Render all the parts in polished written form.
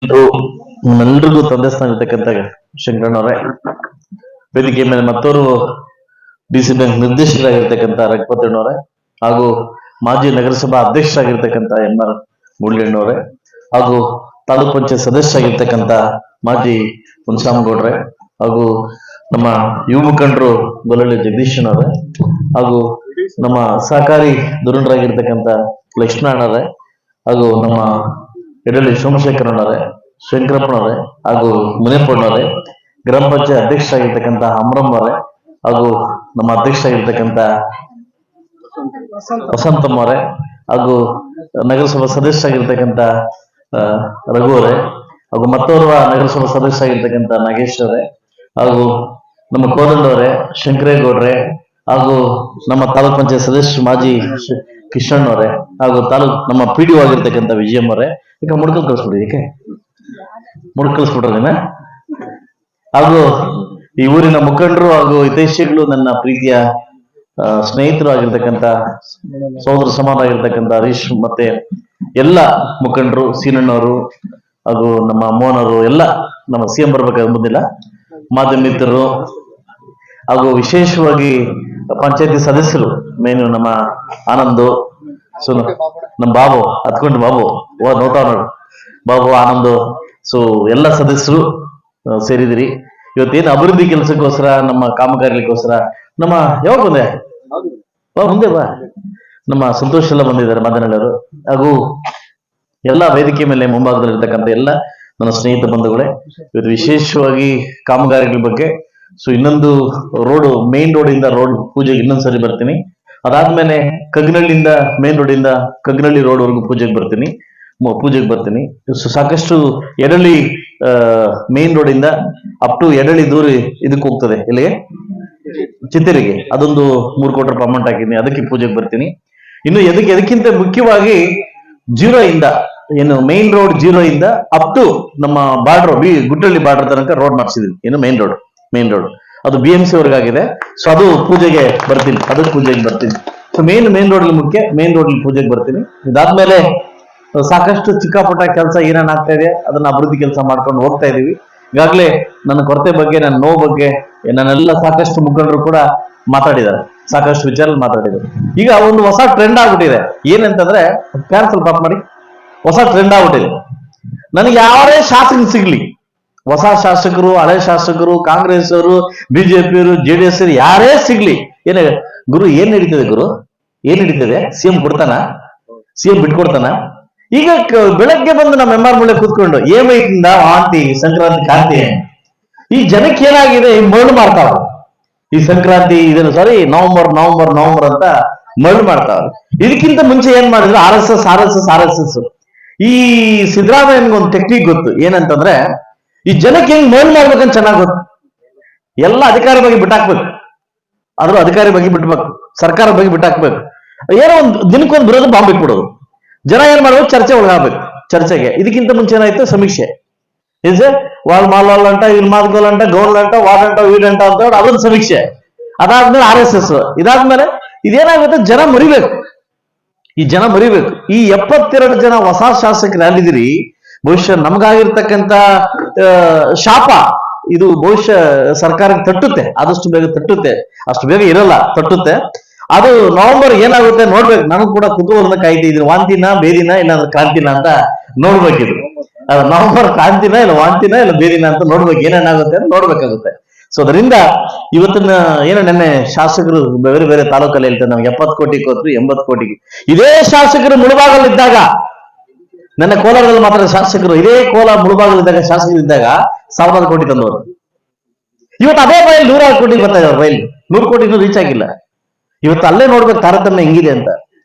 ನಮ್ಮೆಲ್ರಿಗೂ ತಂದೆ ಸ್ಥಾನ ಇರ್ತಕ್ಕಂಥ ಶಂಕರಣ್ಣವರೇ, ವೇದಿಕೆ ಮೇಲೆ ಮತ್ತೋರು ಡಿಸಿ ಬ್ಯಾಂಕ್ ನಿರ್ದೇಶಕರಾಗಿರ್ತಕ್ಕಂಥ ರಘುಪತಣ್ಣವರೇ, ಹಾಗೂ ಮಾಜಿ ನಗರಸಭಾ ಅಧ್ಯಕ್ಷರಾಗಿರ್ತಕ್ಕಂಥ MR ಮುರಳಿಯಣ್ಣವರೇ, ಹಾಗೂ ತಾಲೂಕ್ ಪಂಚಾಯತ್ ಸದಸ್ಯರಾಗಿರ್ತಕ್ಕಂಥ ಮಾಜಿ ಮುನ್ಸಾಮಗೌಡ್ರೆ, ಹಾಗೂ ನಮ್ಮ ಯುವ ಮುಖಂಡರು ಗೊಲ್ಲಳ್ಳಿ ಜಗದೀಶನವರೇ, ಹಾಗೂ ನಮ್ಮ ಸಹಕಾರಿ ಧುರೀಣರಾಗಿರ್ತಕ್ಕಂಥ ಲಕ್ಷ್ಮಣರೇ, ಹಾಗೂ ನಮ್ಮ ಎಡಳ್ಳಿ ಸೋಮಶೇಖರನವರೇ, ಶಂಕರಪ್ಪನವರೇ, ಹಾಗೂ ಮುನಿಯಪ್ಪನವರೇ, ಗ್ರಾಮ ಪಂಚಾಯತ್ ಅಧ್ಯಕ್ಷರಾಗಿರ್ತಕ್ಕಂಥ ಅಮರಮ್ಮವರೇ, ಹಾಗೂ ನಮ್ಮ ಅಧ್ಯಕ್ಷರಾಗಿರ್ತಕ್ಕಂಥ ವಸಂತಮ್ಮವರೇ, ಹಾಗೂ ನಗರಸಭಾ ಸದಸ್ಯರಾಗಿರ್ತಕ್ಕಂಥ ರಘುವರೇ, ಹಾಗೂ ಮತ್ತೋರ್ವ ನಗರಸಭಾ ಸದಸ್ಯರಾಗಿರ್ತಕ್ಕಂಥ ನಾಗೇಶ್ ಅವರೇ, ಹಾಗೂ ನಮ್ಮ ಕೋದಂಡವರೇ, ಶಂಕರೇಗೌಡ್ರೆ, ಹಾಗೂ ನಮ್ಮ ತಾಲೂಕ್ ಪಂಚಾಯತ್ ಸದಸ್ಯರು ಮಾಜಿ ಕಿಶಣ್ಣವರೇ, ಹಾಗೂ ನಮ್ಮ PDO ಆಗಿರ್ತಕ್ಕಂಥ ವಿಜಯಮ್ಮವರೇ, ಈಗ ಮುಡ್ಕಲ್ ಕಳಿಸ್ಬಿಡಿ, ಏಕೆ ಮುಡ್ಕಳಿಸ್ಬಿಟ್ರದೇನ, ಹಾಗೂ ಈ ಊರಿನ ಮುಖಂಡರು ಹಾಗೂ ಹಿತೈಷಿಗಳು, ನನ್ನ ಪ್ರೀತಿಯ ಸ್ನೇಹಿತರು ಆಗಿರ್ತಕ್ಕಂಥ ಸೋದರ ಸಮಾನರಾಗಿರ್ತಕ್ಕಂಥ ಹರೀಶ್, ಮತ್ತೆ ಎಲ್ಲ ಮುಖಂಡರು, ಸೀನಣ್ಣವರು, ಹಾಗೂ ನಮ್ಮ ಮೋಹನವರು, ಎಲ್ಲ ನಮ್ಮ CM ಬರ್ಬೇಕಾದ್ರೆ ಬಂದಿಲ್ಲ, ಮಾಧ್ಯಮ ಮಿತ್ರರು, ಹಾಗೂ ವಿಶೇಷವಾಗಿ ಪಂಚಾಯತಿ ಸದಸ್ಯರು, ಮೇನು ನಮ್ಮ ಆನಂದ್, ನಮ್ಮ ಬಾಬು ಹತ್ಕೊಂಡು ಬಾಬು ನೋಡ್ತಾವ ನೋಡು, ಬಾಬು ಆನಂದ್, ಸೊ ಎಲ್ಲ ಸದಸ್ಯರು ಸೇರಿದಿರಿ. ಇವತ್ತೇನು ಅಭಿವೃದ್ಧಿ ಕೆಲಸಕ್ಕೋಸ್ಕರ, ನಮ್ಮ ಕಾಮಗಾರಿಗೋಸ್ಕರ ನಮ್ಮ ಯಾವಾಗ ಬಂದೆ ಮುಂದೆ ಬಾ, ನಮ್ಮ ಸಂತೋಷ್ ಎಲ್ಲ ಬಂದಿದ್ದಾರೆ ಮಾತನಾಡೋರು, ಹಾಗೂ ಎಲ್ಲ ವೇದಿಕೆ ಮೇಲೆ ಮುಂಭಾಗದಲ್ಲಿರ್ತಕ್ಕಂಥ ಎಲ್ಲ ನನ್ನ ಸ್ನೇಹಿತ ಬಂಧುಗಳೇ, ಇವತ್ತು ವಿಶೇಷವಾಗಿ ಕಾಮಗಾರಿಗಳ ಬಗ್ಗೆ. ಸೊ ಇನ್ನೊಂದು ರೋಡ್, ಮೇನ್ ರೋಡ್ ಇಂದ ರೋಡ್ ಪೂಜೆಗೆ ಇನ್ನೊಂದ್ಸರಿ ಬರ್ತೀನಿ. ಅದಾದ್ಮೇಲೆ ಕಗ್ನಳ್ಳಿಯಿಂದ ಮೇನ್ ರೋಡ್ ಇಂದ ಕಗ್ನಳ್ಳಿ ರೋಡ್ ವರೆಗೂ ಪೂಜೆಗೆ ಬರ್ತೀನಿ. ಸೊ ಸಾಕಷ್ಟು ಎಡಳ್ಳಿ ಮೇನ್ ರೋಡ್ ಇಂದ ಅಪ್ ಟು ಎಡಳ್ಳಿ ದೂರ ಇದಕ್ಕೆ ಹೋಗ್ತದೆ, ಇಲ್ಲಿಗೆ ಚಿತ್ತೇರಿಗೆ, ಅದೊಂದು 3 ಕೋಟಿ ರೂಪಾಯಿ ಅಮೌಂಟ್ ಹಾಕಿದ್ದೀನಿ, ಅದಕ್ಕೆ ಪೂಜೆಗೆ ಬರ್ತೀನಿ. ಇನ್ನು ಎದಕ್ಕಿಂತ ಮುಖ್ಯವಾಗಿ 0 ಇಂದ ಏನು ಮೇನ್ ರೋಡ್ 0 ಇಂದ ಅಪ್ ಟು ನಮ್ಮ ಬಾರ್ಡರ್ ಗುಡ್ಡಳ್ಳಿ ಬಾರ್ಡರ್ ತನಕ ರೋಡ್ ಮಾಡಿಸಿದೀನಿ. ಏನು ಮೇನ್ ರೋಡ್ ಅದು BMC ವರ್ಗಾಗಿದೆ. ಸೊ ಅದು ಪೂಜೆಗೆ ಬರ್ತೀನಿ, ಅದಕ್ಕೆ ಪೂಜೆಗೆ ಬರ್ತೀನಿ. ಸೊ ಮೇನ್ ರೋಡ್ ಮುಖ್ಯ, ಮೇನ್ ರೋಡ್ ಪೂಜೆಗೆ ಬರ್ತೀನಿ. ಇದಾದ್ಮೇಲೆ ಸಾಕಷ್ಟು ಚಿಕ್ಕಪುಟ್ಟ ಕೆಲಸ ಏನೇನ್ ಆಗ್ತಾ ಇದೆ ಅದನ್ನ ಅಭಿವೃದ್ಧಿ ಕೆಲಸ ಮಾಡ್ಕೊಂಡು ಹೋಗ್ತಾ ಇದೀವಿ. ಈಗಾಗಲೇ ನನ್ನ ಕೊರತೆ ಬಗ್ಗೆ, ನನ್ನ ನೋವು ಬಗ್ಗೆ ನನ್ನೆಲ್ಲ ಸಾಕಷ್ಟು ಮುಖಂಡರು ಕೂಡ ಮಾತಾಡಿದ್ದಾರೆ, ಸಾಕಷ್ಟು ವಿಚಾರ ಮಾತಾಡಿದ್ದಾರೆ. ಈಗ ಒಂದು ಹೊಸ ಟ್ರೆಂಡ್ ಆಗ್ಬಿಟ್ಟಿದೆ, ಏನಂತಂದ್ರೆ ಪ್ಯಾನ್ ಸ್ವಲ್ಪ ಆಫ್ ಮಾಡಿ, ಹೊಸ ಟ್ರೆಂಡ್ ಆಗ್ಬಿಟ್ಟಿದೆ. ನನಗೆ ಯಾರೇ ಶಾಸಕ ಸಿಗ್ಲಿ, ಹೊಸ ಶಾಸಕರು, ಹಳೆ ಶಾಸಕರು, ಕಾಂಗ್ರೆಸ್ ಅವರು, BJP ಅವರು, JDS ಅವರು ಯಾರೇ ಸಿಗ್ಲಿ, ಗುರು ಏನ್ ನಡೀತದೆ, ಏನ್ ನಡೀತದೆ, CM ಕೊಡ್ತಾನ, CM ಬಿಟ್ಕೊಡ್ತಾನ? ಈಗ ಬೆಳಗ್ಗೆ ಬಂದು ನಮ್ಮ MR ಮುಳ್ಳೆ ಕೂತ್ಕೊಂಡು ಏಮೈತಿಂದ ವಾಂತಿ, ಸಂಕ್ರಾಂತಿ ಕಾಂತಿ, ಈ ಜನಕ್ಕೆ ಏನಾಗಿದೆ, ಮರಳು ಮಾಡ್ತಾವ ಈ ಸಂಕ್ರಾಂತಿ, ಇದನ್ನು ಸಾರಿ ನವೆಂಬರ್ ಅಂತ ಮರಳು ಮಾಡ್ತಾವ. ಇದಕ್ಕಿಂತ ಮುಂಚೆ ಏನ್ ಮಾಡಿದ್ರು RSS. ಈ ಸಿದ್ದರಾಮಯ್ಯನಿಗೆ ಒಂದು ಟೆಕ್ನಿಕ್ ಗೊತ್ತು, ಏನಂತಂದ್ರೆ ಈ ಜನಕ್ಕೆ ಹೆಂಗ್ ಮರಳು ಮಾಡ್ಬೇಕಂತ ಚೆನ್ನಾಗ್ ಗೊತ್ತು. ಎಲ್ಲ ಅಧಿಕಾರಿ ಬಗ್ಗೆ ಬಿಟ್ಟಾಕ್ಬೇಕು, ಆದ್ರೂ ಅಧಿಕಾರಿ ಬಗ್ಗೆ ಬಿಟ್ಬೇಕು, ಸರ್ಕಾರ ಬಗ್ಗೆ ಬಿಟ್ಟಾಕ್ಬೇಕು. ಏನೋ ಒಂದು ದಿನಕ್ಕೊಂದು ಬರೋದು ಬಾಂಬ್ ಬಿಟ್ಬಿಡೋದು. ಜನ ಏನ್ ಮಾಡ್ಬೇಕು, ಚರ್ಚೆ ಒಳಗಾಗ್ಬೇಕು. ಚರ್ಚೆಗೆ ಇದಕ್ಕಿಂತ ಮುಂಚೆ ಏನಾಯ್ತು, ಸಮೀಕ್ಷೆ. ವಾಲ್ ಮಾಲ್ ಅಂಟ, ಇಲ್ಲಿ ಮಾತ್ಗೋಲ್ ಅಂಟ, ಗೌಲ್ ಅಂಟ, ವಾರ್ಡ್ ಅಂಟ, ವೀಡ್ ಅಂಟ ಅಂತ ಹೇಳಿ ಅದೊಂದು ಸಮೀಕ್ಷೆ. ಅದಾದ್ಮೇಲೆ RSS. ಇದಾದ್ಮೇಲೆ ಇದೇನಾಗುತ್ತೆ, ಜನ ಮರಿಬೇಕು. ಈ 72 ಜನ ಹೊಸ ಶಾಸಕರು ಯಾರಿದ್ದೀರಿ, ಬಹುಶಃ ನಮ್ಗಾಗಿರ್ತಕ್ಕಂಥ ಶಾಪ ಇದು ಬಹುಶಃ ಸರ್ಕಾರಕ್ಕೆ ತಟ್ಟುತ್ತೆ, ಆದಷ್ಟು ಬೇಗ ತಟ್ಟುತ್ತೆ, ಅಷ್ಟು ಬೇಗ ಇರಲ್ಲ, ತಟ್ಟುತ್ತೆ. ಅದು ನವೆಂಬರ್ ಏನಾಗುತ್ತೆ ನೋಡ್ಬೇಕು. ನನಗೂ ಕೂಡ ಕುತೂಹಲದ ಕಾಯ್ತಾ ಇದ್ದೀನಿ, ವಾಂತಿನ, ಬೇದಿನ, ಇಲ್ಲ ಕ್ರಾಂತಿನ ಅಂತ ನೋಡ್ಬೇಕಿದ್ರು. ಅದು ನವೆಂಬರ್ ಕ್ರಾಂತಿನ, ಇಲ್ಲ ವಾಂತಿನ, ಇಲ್ಲ ಬೇದಿನ ಅಂತ ನೋಡ್ಬೇಕು, ಏನೇನಾಗುತ್ತೆ ಅಂತ ನೋಡ್ಬೇಕಾಗುತ್ತೆ. ಸೊ ಅದರಿಂದ ಇವತ್ತಿನ ನೆನ್ನೆ ಶಾಸಕರು ಬೇರೆ ಬೇರೆ ತಾಲೂಕಲ್ಲಿ ಹೇಳ್ತಾರೆ, ನಮ್ಗೆ 70 ಕೋಟಿ ಕೊಟ್ರು, 80 ಕೋಟಿಗೆ. ಇದೇ ಶಾಸಕರು ಮುಳುಬಾಗಲಿದ್ದಾಗ, ನನ್ನ ಕೋಲಾರದಲ್ಲಿ ಮಾತ್ರ ಶಾಸಕರು, ಇದೇ ಮುಳುಬಾಗಲಿದ್ದಾಗ ಶಾಸಕರಿದ್ದಾಗ 1000 ಕೋಟಿ ತಂದವರು. ಇವತ್ತು ಅದೇ ಬೈಲ್ 100 ಕೋಟಿ ಬರ್ತಾ ಇದ್ದಾರೆ, ಬೈಲ್ 100 ಕೋಟಿ ಇನ್ನೂ ರೀಚ್ ಆಗಿಲ್ಲ. ಇವತ್ತು ಅಲ್ಲೇ ನೋಡ್ಬೇಕು ತಾರತಮ್ಯ ಹೆಂಗಿದೆ ಅಂತ.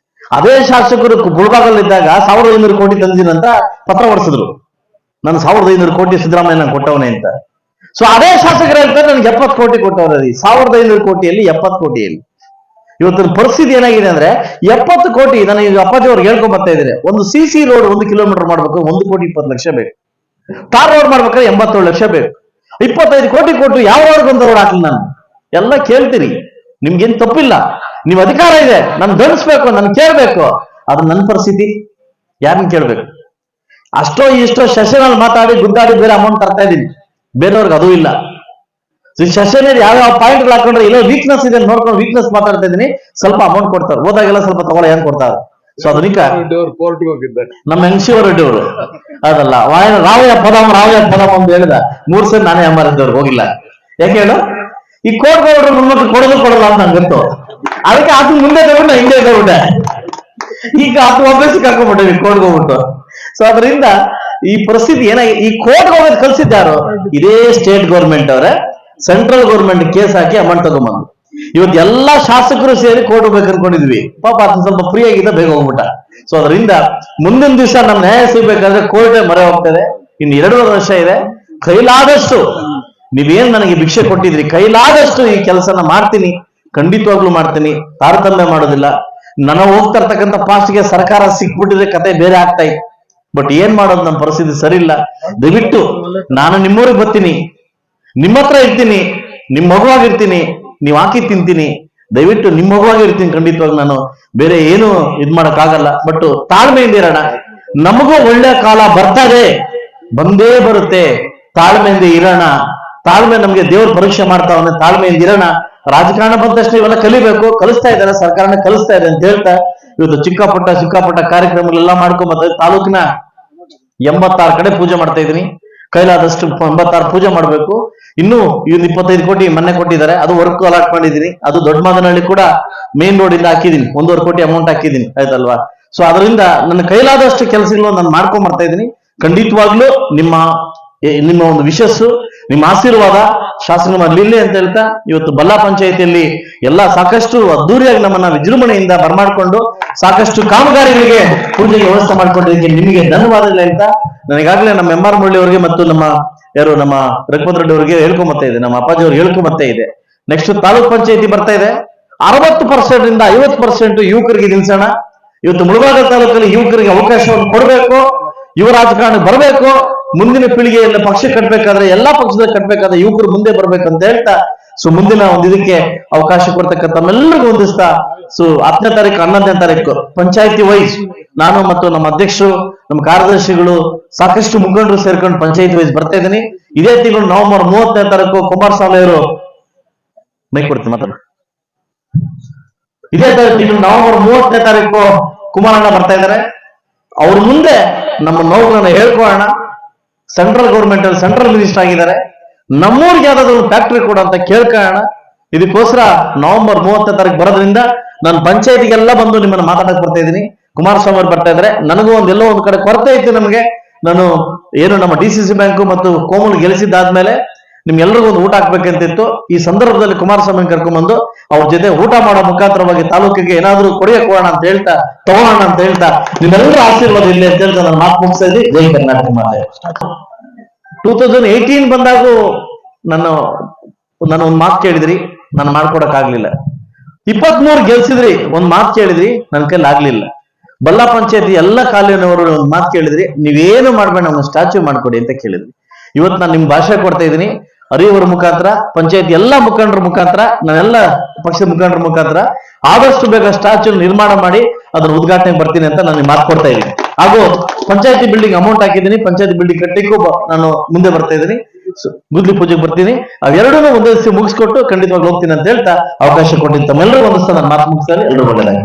ಅದೇ ಶಾಸಕರು ಮುಳುಬಾಗಲಿದ್ದಾಗ 1500 ಕೋಟಿ ತಂದಿನ ಅಂತ ಪತ್ರ ಹೊಡಿಸಿದ್ರು, ನಾನು 1500 ಕೋಟಿ ಸಿದ್ದರಾಮಯ್ಯ ಕೊಟ್ಟವನೇ ಅಂತ. ಸೊ ಅದೇ ಶಾಸಕರು ಹೇಳ್ತಾರೆ ನನ್ಗೆ 70 ಕೋಟಿ ಕೊಟ್ಟವ್ರಿ, 1500 ಕೋಟಿಯಲ್ಲಿ 70 ಕೋಟಿಯಲ್ಲಿ. ಇವತ್ತಿನ ಪರಿಸ್ಥಿತಿ ಏನಾಗಿದೆ ಅಂದ್ರೆ 70 ಕೋಟಿ, ನನಗೆ ಅಪ್ಪಾಜಿ ಅವ್ರಿಗೆ ಹೇಳ್ಕೊಂಡ್ ಬರ್ತಾ ಇದ್ದಾರೆ, ಒಂದು CC ರೋಡ್ 1 ಕಿಲೋಮೀಟರ್ ಮಾಡ್ಬೇಕು 1,20,00,000 ಬೇಕು, ಟಾರ್ ರೋಡ್ ಮಾಡ್ಬೇಕಾದ್ರೆ 87 ಲಕ್ಷ ಬೇಕು. 25 ಕೋಟಿ ಕೊಟ್ಟು ಯಾವ ರೋಡ್ಗೊಂದು ರೋಡ್ ಹಾಕ್ಲಿ ನಾನು? ಎಲ್ಲ ಕೇಳ್ತೀರಿ, ನಿಮ್ಗೇನ್ ತಪ್ಪಿಲ್ಲ, ನೀವು ಅಧಿಕಾರ ಇದೆ, ನನ್ ದಂಡಿಸ್ಬೇಕು, ನನ್ ಕೇಳ್ಬೇಕು. ಅದು ನನ್ನ ಪರಿಸ್ಥಿತಿ, ಯಾರನ್ನ ಕೇಳ್ಬೇಕು? ಅಷ್ಟೋ ಇಷ್ಟೋ ಸೆಷನಲ್ಲಿ ಮಾತಾಡಿ ಗುದ್ದಾಡಿ ಬೇರೆ ಅಮೌಂಟ್ ತರ್ತಾ ಇದೀನಿ, ಬೇರೆಯವ್ರಿಗೆ ಅದು ಇಲ್ಲ. ಸೆಷನ್ ಯಾವ ಪಾಯಿಂಟ್ ಹಾಕೊಂಡ್ರೆ ಇಲ್ಲ ವೀಕ್ನೆಸ್ ಇದೆ ನೋಡ್ಕೊಂಡು ವೀಕ್ನೆಸ್ ಮಾತಾಡ್ತಾ ಇದೀನಿ, ಸ್ವಲ್ಪ ಅಮೌಂಟ್ ಕೊಡ್ತಾರೆ, ಹೋದಾಗೆಲ್ಲ ಸ್ವಲ್ಪ ತಗೊಳ್ಳಿ ಏನ್ ಕೊಡ್ತಾರೆ. ಸೊ ಅದಕ್ಕೆ ನಮ್ಮ ಎನ್ಶಿವ ರೆಡ್ಡಿ ಅವರು ಅದಲ್ಲ ರಾವಯ್ಯ ಪದಂ ಅಂತ ಹೇಳಿದ 3 ಸರಿ ನಾನೇ ಅಮ್ಮಾರಿದ್ದವ್ರು ಹೋಗಿಲ್ಲ. ಯಾಕೆ ಹೇಳು, ಈ ಕೋರ್ಟ್ ಗೌಡ್ರು ನಮ್ಮಕ್ಕೆ ಕೊಡಲ್ಲ ಅಂತ ನಂಗೆ ಗೊತ್ತು. ಅದಕ್ಕೆ ಅದು ಮುಂದೆ ತಗೊಂಡು ಹಿಂದೆ ತಗೊಂಡೆ, ಈಗ ಅದು ವಾಪಸ್ ಕರ್ಕೊಂಡ್ಬಿಟ್ಟೆ ಕೋರ್ಟ್ ಹೋಗ್ಬಿಟ್ಟು. ಸೊ ಅದರಿಂದ ಈ ಪರಿಸ್ಥಿತಿ ಏನಾಗಿ ಈ ಕೋರ್ಟ್ ಹೋಗೋದು ಕಲ್ಸಿದ್ದಾರು ಇದೇ ಸ್ಟೇಟ್ ಗೌರ್ಮೆಂಟ್ ಅವರೇ ಸೆಂಟ್ರಲ್ ಗೌರ್ಮೆಂಟ್ ಕೇಸ್ ಹಾಕಿ ಅಮೌಂಟ್ ತಗೊಂಬಂದು ಇವತ್ತು ಎಲ್ಲಾ ಶಾಸಕರು ಸೇರಿ ಕೋರ್ಟ್ ಹೋಗ್ಬೇಕು ಅನ್ಕೊಂಡಿದ್ವಿ. ಪಾಪ ಅದು ಸ್ವಲ್ಪ ಫ್ರೀ ಆಗಿದ್ದ ಬೇಗ ಹೋಗ್ಬಿಟ್ಟ. ಸೊ ಅದರಿಂದ ಮುಂದಿನ ದಿವಸ ನಮ್ ನ್ಯಾಯ ಸಿಗ್ಬೇಕಾದ್ರೆ ಕೋರ್ಟೇ ಮೊರೆ ಹೋಗ್ತದೆ. ಇನ್ನು 2.5 ವರ್ಷ ಇದೆ. ಕೈಲಾದಷ್ಟು ನೀವೇನ್ ನನಗೆ ಭಿಕ್ಷೆ ಕೊಟ್ಟಿದ್ರಿ, ಕೈಲಾದಷ್ಟು ಈ ಕೆಲಸನ ಮಾಡ್ತೀನಿ, ಖಂಡಿತವಾಗ್ಲೂ ಮಾಡ್ತೀನಿ, ತಾರತಮ್ಯ ಮಾಡೋದಿಲ್ಲ. ನನ್ನ ಹೋಗ್ತಾ ಇರ್ತಕ್ಕಂಥ ಪಾಸ್ಟ್ಗೆ ಸರ್ಕಾರ ಸಿಕ್ಬಿಟ್ಟಿದ್ರೆ ಕತೆ ಬೇರೆ ಆಗ್ತಾ ಇತ್ತು. ಬಟ್ ಏನ್ ಮಾಡೋದು, ನಮ್ಮ ಪರಿಸ್ಥಿತಿ ಸರಿ ಇಲ್ಲ. ದಯವಿಟ್ಟು ನಾನು ನಿಮ್ಮೂರಿಗೆ ಬರ್ತೀನಿ, ನಿಮ್ಮ ಹತ್ರ ಇರ್ತೀನಿ, ನಿಮ್ ಮಗುವಾಗಿರ್ತೀನಿ, ನೀವ್ ಹಾಕಿ ತಿಂತೀನಿ, ದಯವಿಟ್ಟು ನಿಮ್ ಮಗುವಾಗಿರ್ತೀನಿ. ಖಂಡಿತವಾಗಿ ನಾನು ಬೇರೆ ಏನು ಇದ್ ಮಾಡಕ್ ಆಗಲ್ಲ. ಬಟ್ ತಾಳ್ಮೆಯಿಂದ ಇರೋಣ. ನಮಗೂ ಒಳ್ಳೆ ಕಾಲ ಬರ್ತದೆ, ಬಂದೇ ಬರುತ್ತೆ. ತಾಳ್ಮೆಯಿಂದ ಇರೋಣ. ತಾಳ್ಮೆ ನಮ್ಗೆ ದೇವ್ರ ಪರೀಕ್ಷೆ ಮಾಡ್ತಾವನೆ, ತಾಳ್ಮೆಯಿಂದ ಇರೋಣ. ರಾಜಕಾರಣ ಬಂದ ತಕ್ಷಣ ಇವೆಲ್ಲ ಕಲಿಬೇಕು, ಕಲಿಸ್ತಾ ಇದ್ದಾರೆ, ಸರ್ಕಾರನೇ ಕಲಿಸ್ತಾ ಇದೆ ಅಂತ ಹೇಳ್ತಾ ಇವತ್ತು ಚಿಕ್ಕ ಪುಟ್ಟ ಕಾರ್ಯಕ್ರಮಗಳೆಲ್ಲ ಮಾಡ್ಕೊಂಬತ್ತ ತಾಲೂಕಿನ 86 ಕಡೆ ಪೂಜೆ ಮಾಡ್ತಾ ಇದೀನಿ. ಕೈಲಾದಷ್ಟು 86 ಪೂಜೆ ಮಾಡ್ಬೇಕು. ಇನ್ನು 25 ಕೋಟಿ ಮೊನ್ನೆ ಕೊಟ್ಟಿದ್ದಾರೆ, ಅದು ವರ್ಕ್ ಅಲಾಟ್ ಮಾಡಿದೀನಿ. ಅದು ದೊಡ್ಡ ಮಾದನಹಳ್ಳಿ ಕೂಡ ಮೇನ್ ರೋಡ್ ಇಂದ ಹಾಕಿದೀನಿ, 1.5 ಕೋಟಿ ಅಮೌಂಟ್ ಹಾಕಿದೀನಿ, ಆಯ್ತಲ್ವಾ. ಸೊ ಅದರಿಂದ ನನ್ನ ಕೈಲಾದಷ್ಟು ಕೆಲಸಗಳು ನಾನು ಮಾಡ್ಕೊಂಡ್ ಬರ್ತಾ ಇದ್ದೀನಿ. ಖಂಡಿತವಾಗ್ಲೂ ನಿಮ್ಮ ಒಂದು ವಿಶಸ್ಸು, ನಿಮ್ಮ ಆಶೀರ್ವಾದ ಶಾಸನ ಮಾಡಲಿಲ್ಲ ಅಂತ ಹೇಳ್ತಾ ಇವತ್ತು ಬಲ್ಲಾ ಪಂಚಾಯಿತಿಯಲ್ಲಿ ಎಲ್ಲ ಸಾಕಷ್ಟು ಅದ್ದೂರಿಯಾಗಿ ನಮ್ಮನ್ನ ವಿಜೃಂಭಣೆಯಿಂದ ಬರಮಾಡ್ಕೊಂಡು ಸಾಕಷ್ಟು ಕಾಮಗಾರಿಗಳಿಗೆ ಪೂಜೆಗೆ ವ್ಯವಸ್ಥೆ ಮಾಡ್ಕೊಂಡಿದ್ದಕ್ಕೆ ನಿಮಗೆ ಧನ್ಯವಾದಗಳು ಅಂತ ನನಗಾಗಲೇ ನಮ್ಮ ಎಂ ಆರ್ ಮುರಳಿ ಅವರಿಗೆ ಮತ್ತು ನಮ್ಮ ರಘುಪತ್ ರೆಡ್ಡಿ ಅವರಿಗೆ ಹೇಳ್ಕೊಂಬತ್ತಾ ಇದೆ, ನಮ್ಮ ಅಪ್ಪಾಜಿ ಅವ್ರಿಗೆ ಹೇಳ್ಕೊಂಬತ್ತಾ ಇದೆ. ನೆಕ್ಸ್ಟ್ ತಾಲೂಕ್ ಪಂಚಾಯಿತಿ ಬರ್ತಾ ಇದೆ. 60% ಇಂದ 50% ಯುವಕರಿಗೆ ನಿಲ್ಸೋಣ. ಇವತ್ತು ಮುಳಬಾಗ ತಾಲೂಕಲ್ಲಿ ಯುವಕರಿಗೆ ಅವಕಾಶವನ್ನು ಕೊಡಬೇಕು, ಯುವ ರಾಜಕಾರಣ ಬರಬೇಕು. ಮುಂದಿನ ಪೀಳಿಗೆಯಲ್ಲಿ ಪಕ್ಷ ಕಟ್ಟಬೇಕಾದ್ರೆ ಎಲ್ಲಾ ಪಕ್ಷದಲ್ಲಿ ಕಟ್ಟಬೇಕಾದ್ರೆ ಯುವಕರು ಮುಂದೆ ಬರ್ಬೇಕಂತ ಹೇಳ್ತಾ ಸೊ ಮುಂದಿನ ಒಂದು ಇದಕ್ಕೆ ಅವಕಾಶ ಕೊಡ್ತಕ್ಕಂಥ ನಮ್ಮೆಲ್ಲರಿಗೂ ಹೊಂದಿಸ್ತಾ ಸೊ 10ನೇ ತಾರೀಕು 11ನೇ ತಾರೀಕು ಪಂಚಾಯತಿ ವೈಸ್ ನಾನು ಮತ್ತು ನಮ್ಮ ಅಧ್ಯಕ್ಷರು, ನಮ್ಮ ಕಾರ್ಯದರ್ಶಿಗಳು, ಸಾಕಷ್ಟು ಮುಖಂಡರು ಸೇರ್ಕೊಂಡು ಪಂಚಾಯತಿ ವೈಸ್ ಬರ್ತಾ ಇದ್ದೀನಿ. ಇದೇ ತಿಂಗಳು ನವೆಂಬರ್ 30ನೇ ತಾರೀಕು ಕುಮಾರಸ್ವಾಮಿ ಅವರು ಮೈಕ್ ಕೊಡ್ತೀನಿ ಮಾತಾಡ. ಇದೇ ತಿಂಗಳು ನವೆಂಬರ್ 30ನೇ ತಾರೀಕು ಕುಮಾರಣ್ಣ ಬರ್ತಾ ಇದ್ದಾರೆ. ಅವ್ರ ಮುಂದೆ ನಮ್ಮ ನೋವುಗಳನ್ನ ಹೇಳ್ಕೊಳ್ಳೋಣ. ಸೆಂಟ್ರಲ್ ಗೌರ್ಮೆಂಟ್ ಅಲ್ಲಿ ಸೆಂಟ್ರಲ್ ಮಿನಿಸ್ಟರ್ ಆಗಿದ್ದಾರೆ. ನಮ್ಮೂರಿಗೆ ಯಾವ್ದಾದ್ರು ಫ್ಯಾಕ್ಟ್ರಿ ಕೊಡ ಅಂತ ಕೇಳ್ಕೊಳ್ಳೋಣ. ಇದಕ್ಕೋಸ್ಕರ ನವೆಂಬರ್ 30ನೇ ತಾರೀಕು ಬರೋದ್ರಿಂದ ನಾನು ಪಂಚಾಯತಿಗೆಲ್ಲ ಬಂದು ನಿಮ್ಮನ್ನ ಮಾತಾಡಕ್ ಬರ್ತಾ ಇದ್ದೀನಿ. ಕುಮಾರಸ್ವಾಮಿ ಅವರು ಬರ್ತಾ ಇದ್ದಾರೆ. ನನಗೂ ಎಲ್ಲೋ ಒಂದ್ ಕಡೆ ಕೊರತೆ ಇತ್ತು. ನಮಗೆ ನಮ್ಮ DCC ಬ್ಯಾಂಕು ಮತ್ತು ಕೋಮಲ್ ಗೆಲ್ಲಿಸಿದ್ದಾದ್ಮೇಲೆ ನಿಮ್ಗೆಲ್ರಿಗೂ ಒಂದು ಊಟ ಹಾಕ್ಬೇಕಂತಿತ್ತು. ಈ ಸಂದರ್ಭದಲ್ಲಿ ಕುಮಾರಸ್ವಾಮಿ ಕರ್ಕೊಂಡ್ಬಂದು ಅವ್ರ ಜೊತೆ ಊಟ ಮಾಡೋ ಮುಖಾಂತರವಾಗಿ ತಾಲೂಕಿಗೆ ಏನಾದ್ರೂ ಕೊಡಿಯಕ್ಕೆ ಹೋಗೋಣ ಅಂತ ಹೇಳ್ತಾ ತಗೋಣ ಅಂತ ಹೇಳ್ತಾ ನಿಮ್ಮೆಲ್ಲರೂ ಆಶೀರ್ವಾದ ಇಲ್ಲಿ ಅಂತ ಹೇಳ್ತಾ ನಾನು ಮಾತು ಮುಗಿಸ್ತಾ ಇದ್ದೀನಿ. ಜೈ ಕರ್ನಾಟಕ ಮಾತೆ. 2018 ಬಂದಾಗೂ ನಾನು ಒಂದ್ ಮಾತು ಕೇಳಿದ್ರಿ, ನಾನು ಮಾಡ್ಕೊಡಕ್ ಆಗ್ಲಿಲ್ಲ. 23 ಗೆಲ್ಸಿದ್ರಿ, ಒಂದ್ ಮಾತು ಕೇಳಿದ್ರಿ, ನನ್ನ ಕೈಲಿ ಆಗ್ಲಿಲ್ಲ. ಬಲ್ಲಾ ಪಂಚಾಯತಿ ಎಲ್ಲ ಕಾಲೋನಿಯವರು ಒಂದ್ ಮಾತು ಕೇಳಿದ್ರಿ, ನೀವೇನು ಮಾಡ್ಬೇಡ, ನಮ್ಮ ಸ್ಟ್ಯಾಚ್ಯೂ ಮಾಡ್ಕೊಡಿ ಅಂತ ಕೇಳಿದ್ರಿ. ಇವತ್ತು ನಾನು ನಿಮ್ ಭಾಷೆ ಕೊಡ್ತಾ ಇದ್ದೀನಿ. ಹರಿಯವರ ಮುಖಾಂತರ, ಪಂಚಾಯತಿ ಎಲ್ಲ ಮುಖಂಡರ ಮುಖಾಂತರ, ನಾನೆಲ್ಲ ಪಕ್ಷದ ಮುಖಂಡರ ಮುಖಾಂತರ ಆದಷ್ಟು ಬೇಗ ಸ್ಟ್ಯಾಚ್ಯೂ ನಿರ್ಮಾಣ ಮಾಡಿ ಅದನ್ನ ಉದ್ಘಾಟನೆ ಬರ್ತೀನಿ ಅಂತ ನಾನು ಮಾತು ಕೊಡ್ತಾ ಇದ್ದೀನಿ. ಹಾಗೂ ಪಂಚಾಯತಿ ಬಿಲ್ಡಿಂಗ್ ಅಮೌಂಟ್ ಹಾಕಿದ್ದೀನಿ, ಪಂಚಾಯತಿ ಬಿಲ್ಡಿಂಗ್ ಕಟ್ಟಲಿಕ್ಕೂ ನಾನು ಮುಂದೆ ಬರ್ತಾ ಇದ್ದೀನಿ. ಗುದ್ಲಿ ಪೂಜೆಗೆ ಬರ್ತೀನಿ. ಅವೆರಡನ್ನೂ ಒಂದೇ ದಿವಸ ಮುಗಿಸ್ಕೊಟ್ಟು ಖಂಡಿತವಾಗಿ ಹೋಗ್ತೀನಿ ಅಂತ ಹೇಳ್ತಾ ಅವಕಾಶ ಕೊಟ್ಟಿದ್ದ ತಮ್ಮೆಲ್ಲರೂ ಒಂದಿಸ್ತಾ ನಾನು ಮಾತು ಮುಗಿಸ್ತಾರೆ. ಎಲ್ಲರೂ ಒಳ್ಳೆಯದಾಗಿ.